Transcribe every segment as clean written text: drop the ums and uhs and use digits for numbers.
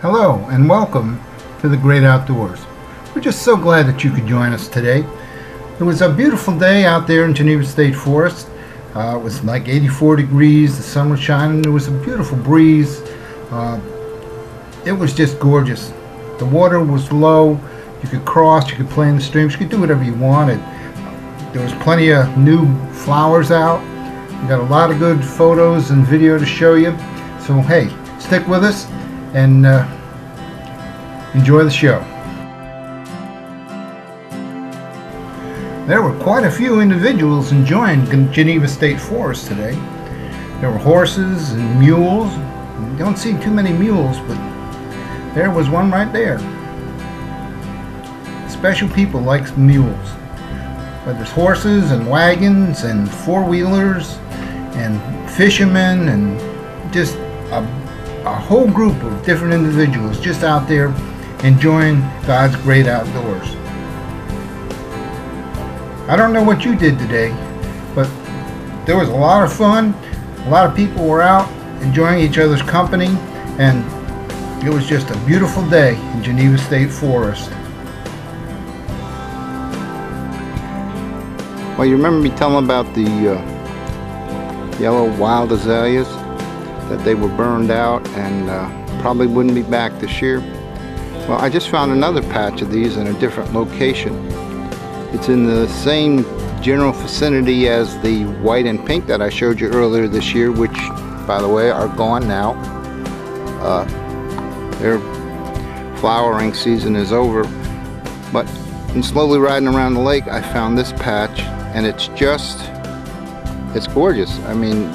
Hello and welcome to the Great Outdoors. We're just so glad that you could join us today. It was a beautiful day out there in Geneva State Forest. It was like 84 degrees, the sun was shining, there was a beautiful breeze. It was just gorgeous. The water was low, you could cross, you could play in the streams, you could do whatever you wanted. There was plenty of new flowers out. We got a lot of good photos and video to show you. So hey, stick with us and enjoy the show. There were quite a few individuals enjoying Geneva State Forest today. There were horses and mules. You don't see too many mules, but there was one right there. Special people like mules. But there's horses and wagons and four-wheelers and fishermen and just a whole group of different individuals just out there enjoying God's great outdoors. I don't know what you did today, but there was a lot of fun. A lot of people were out enjoying each other's company, and it was just a beautiful day in Geneva State Forest. Well, you remember me telling about the yellow wild azaleas? That they were burned out and probably wouldn't be back this year. Well, I just found another patch of these in a different location. It's in the same general vicinity as the white and pink that I showed you earlier this year, which, by the way, are gone now. Their flowering season is over. But in slowly riding around the lake, I found this patch, and it's gorgeous. I mean,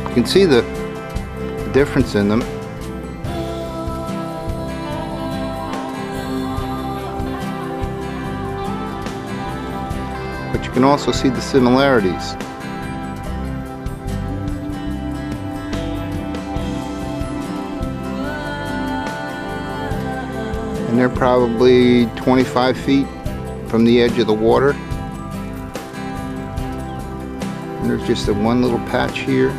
you can see the difference in them. But you can also see the similarities. And they're probably 25 feet from the edge of the water. And there's just one little patch here.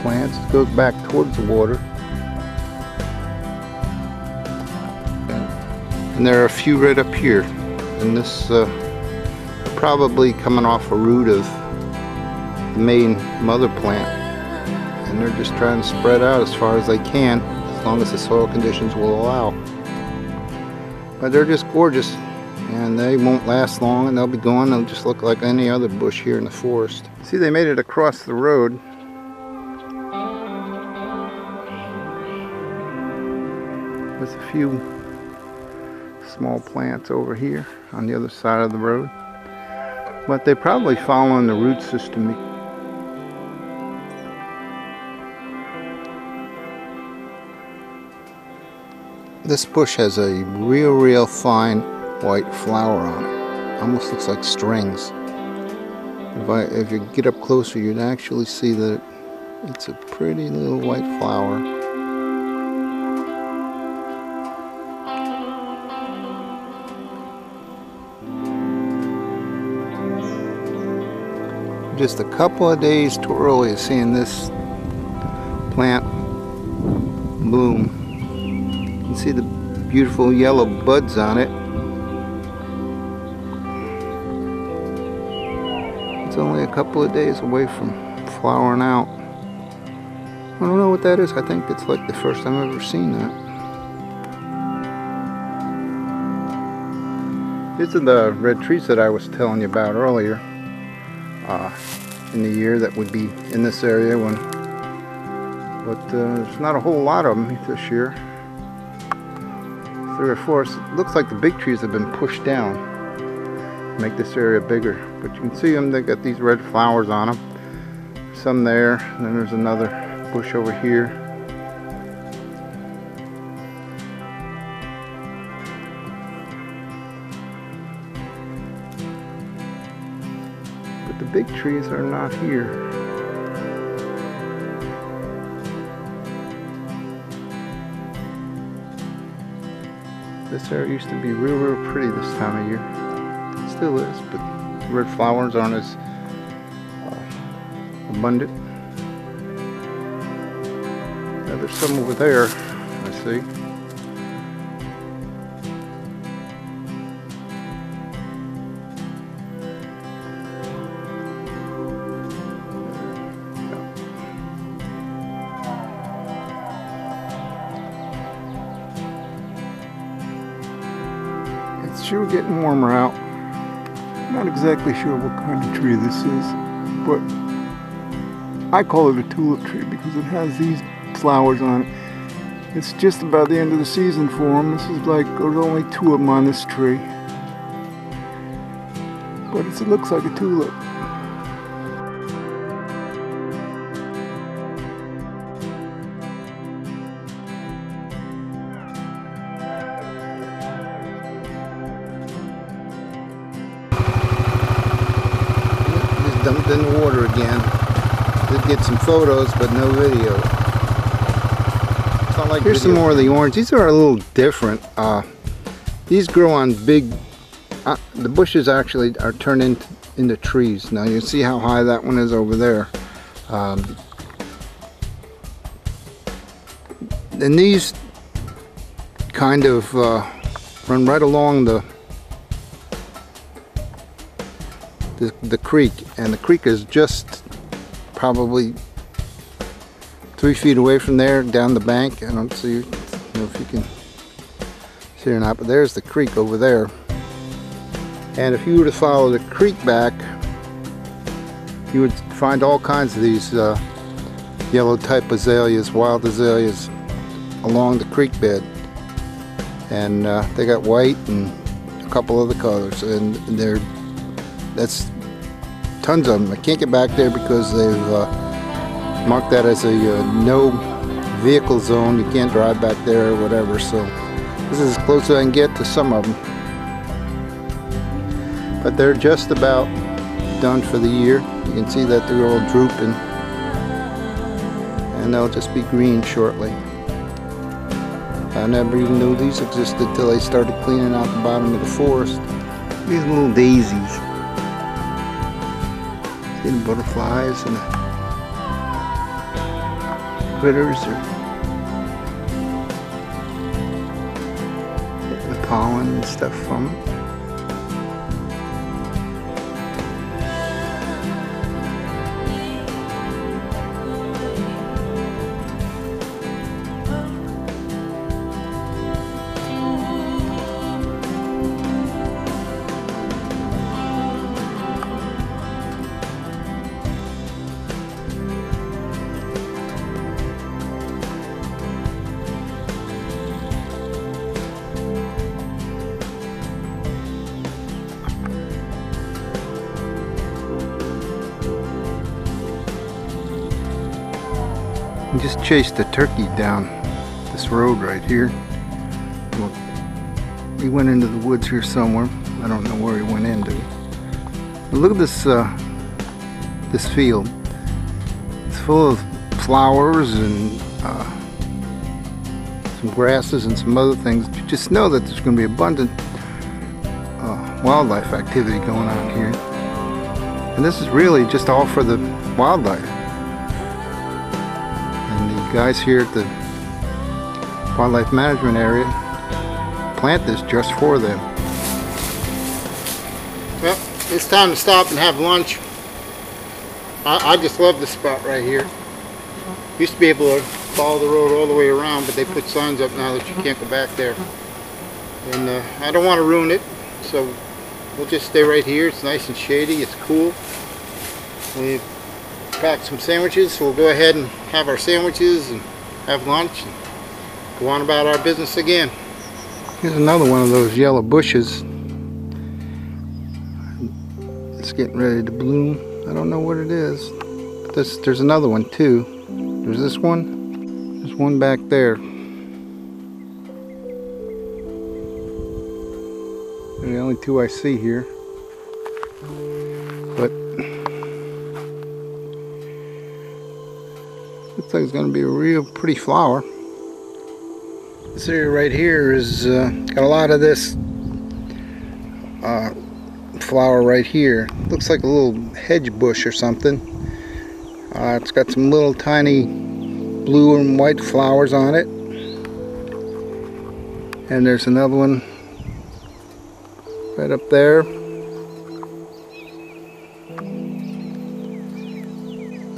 Plants. It goes back towards the water, and there are a few right up here, and this probably coming off a root of the main mother plant, and they're just trying to spread out as far as they can, as long as the soil conditions will allow. But they're just gorgeous, and they won't last long, and they'll be gone. They'll just look like any other bush here in the forest. See, they made it across the road. There's a few small plants over here on the other side of the road, but they're probably following the root system. This bush has a real fine white flower on it. Almost looks like strings. If you get up closer, you'd actually see that it's a pretty little white flower. Just a couple of days too early seeing this plant bloom. You can see the beautiful yellow buds on it. It's only a couple of days away from flowering out. I don't know what that is. I think it's like the first time I've ever seen that. These are the red trees that I was telling you about earlier. In the year that would be in this area but there's not a whole lot of them this year. 3 or 4. It looks like the big trees have been pushed down. make this area bigger. But you can see them, they got these red flowers on them. Some there, and then there's another bush over here. But the big trees are not here. This area used to be real pretty this time of year. It still is, but the red flowers aren't as abundant. Now there's some over there, I see. It's sure getting warmer out. Not exactly sure what kind of tree this is, but I call it a tulip tree because it has these flowers on it. It's just about the end of the season for them. This is like, there's only 2 of them on this tree. But it looks like a tulip. Dumped in the water again. Did get some photos, but no video. Like here's some more of the orange. These are a little different. These grow on big. The bushes actually are turned into trees. Now you see how high that one is over there. And these kind of run right along the creek, and the creek is just probably 3 feet away from there down the bank. I don't see, know if you can see it or not, but there's the creek over there. And if you were to follow the creek back, you would find all kinds of these yellow type azaleas, wild azaleas, along the creek bed. And they got white and a couple other colors, and that's tons of them. I can't get back there because they've marked that as a no vehicle zone. You can't drive back there or whatever, so this is as close as I can get to some of them. But they're just about done for the year. You can see that they're all drooping, and they'll just be green shortly. I never even knew these existed till they started cleaning out the bottom of the forest. These little daisies. See the butterflies and the critters are getting the pollen and stuff from them. We just chased a turkey down this road right here. Well, he went into the woods here somewhere. I don't know where he went into. But look at this this field. It's full of flowers and some grasses and some other things. You just know that there's going to be abundant wildlife activity going on here. And this is really just all for the wildlife. Guys here at the wildlife management area plant this just for them. Well, it's time to stop and have lunch. I just love this spot right here. Used to be able to follow the road all the way around, but they put signs up now that you can't go back there. And I don't want to ruin it, so we'll just stay right here. It's nice and shady, it's cool. We packed some sandwiches, so we'll go ahead and have our sandwiches and have lunch and go on about our business again. Here's another one of those yellow bushes. It's getting ready to bloom. I don't know what it is. There's another one too. There's this one. There's one back there. They're the only two I see here. But looks like it's going to be a real pretty flower. This area right here is got a lot of this flower right here. Looks like a little hedge bush or something. It's got some little tiny blue and white flowers on it. And there's another one right up there.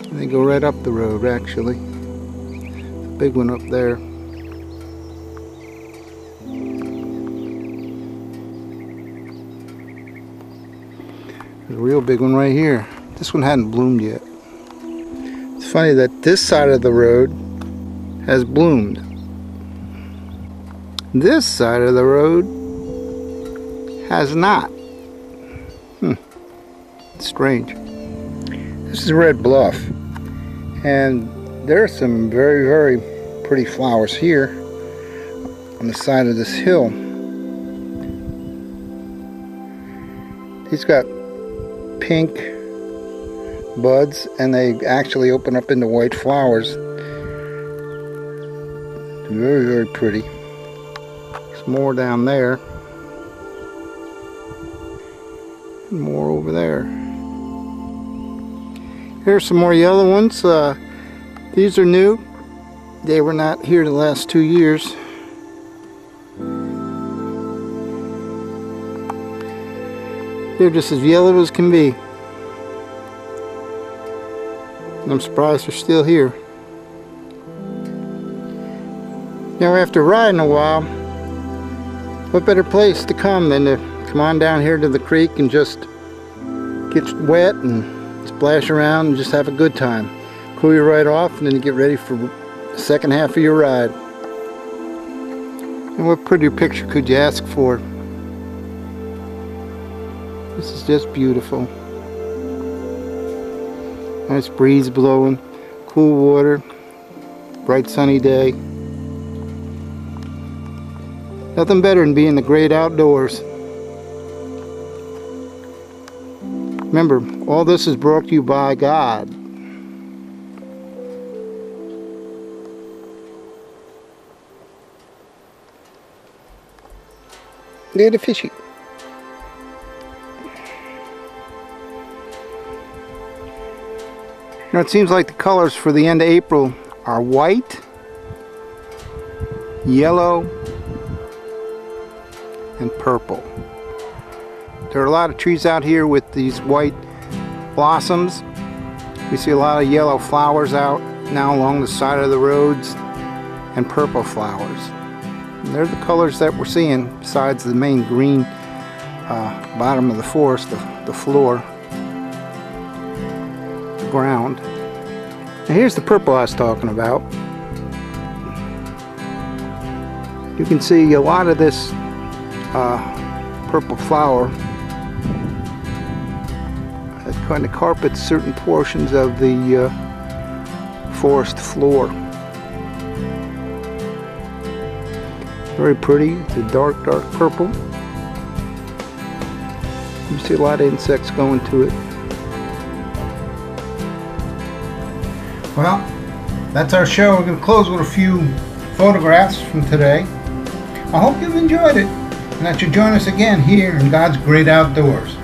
And they go right up the road actually. The big one up there. There's a real big one right here. This one hadn't bloomed yet. It's funny that this side of the road has bloomed. This side of the road has not. It's strange. This is Red Bluff, and there are some very, very pretty flowers here on the side of this hill. He's got pink buds, and they actually open up into white flowers. Very, very pretty. There's more down there. And more over there. Here's some more yellow ones. These are new. They were not here the last 2 years. They're just as yellow as can be. And I'm surprised they're still here. Now after riding a while, what better place to come than to come on down here to the creek and just get wet and splash around and just have a good time. Cool you right off, and then you get ready for the second half of your ride. And what prettier picture could you ask for? This is just beautiful. Nice breeze blowing, cool water, bright sunny day. Nothing better than being in the great outdoors. Remember, all this is brought to you by God. Look at the fishy. You know, it seems like the colors for the end of April are white, yellow, and purple. There are a lot of trees out here with these white blossoms. We see a lot of yellow flowers out now along the side of the roads, and purple flowers. And they're the colors that we're seeing, besides the main green bottom of the forest, the floor. Ground. Now here's the purple I was talking about. You can see a lot of this purple flower that kind of carpets certain portions of the forest floor. Very pretty. It's a dark, dark purple. You see a lot of insects going to it. Well, that's our show. We're going to close with a few photographs from today. I hope you've enjoyed it and that you join us again here in God's great outdoors.